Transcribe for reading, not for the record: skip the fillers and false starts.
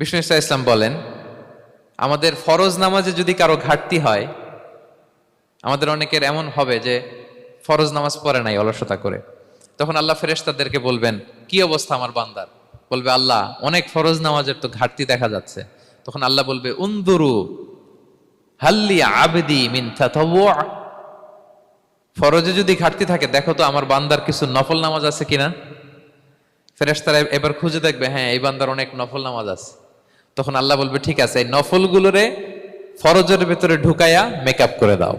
বিষ্ণু ইসলাম বলেন, আমাদের ফরজ নামাজে যদি কারো ঘাটতি হয়, আমাদের অনেকের এমন হবে যে ফরজ নামাজ পড়ে নাই অলসতা করে, তখন আল্লাহ ফেরেশতাদেরকে বলবেন, কি অবস্থা আমার বান্দার? বলবে, আল্লাহ অনেক ফরজ নামাজের তো ঘাটতি দেখা যাচ্ছে। তখন আল্লাহ বলবে, উনদুরু হাল্লি আবদি মিন তাতাওয়ু, ফরজে যদি ঘাটতি থাকে দেখো তো আমার বান্দার কিছু নফল নামাজ আছে কিনা। ফেরেশতারা এবার খুঁজে দেখবে, হ্যাঁ এই বান্দার অনেক নফল নামাজ আছে। তখন আল্লাহ বলবে, ঠিক আছে, এই নফল গুলোরে ফরজের ভেতরে ঢুকাইয়া মেকআপ করে দাও।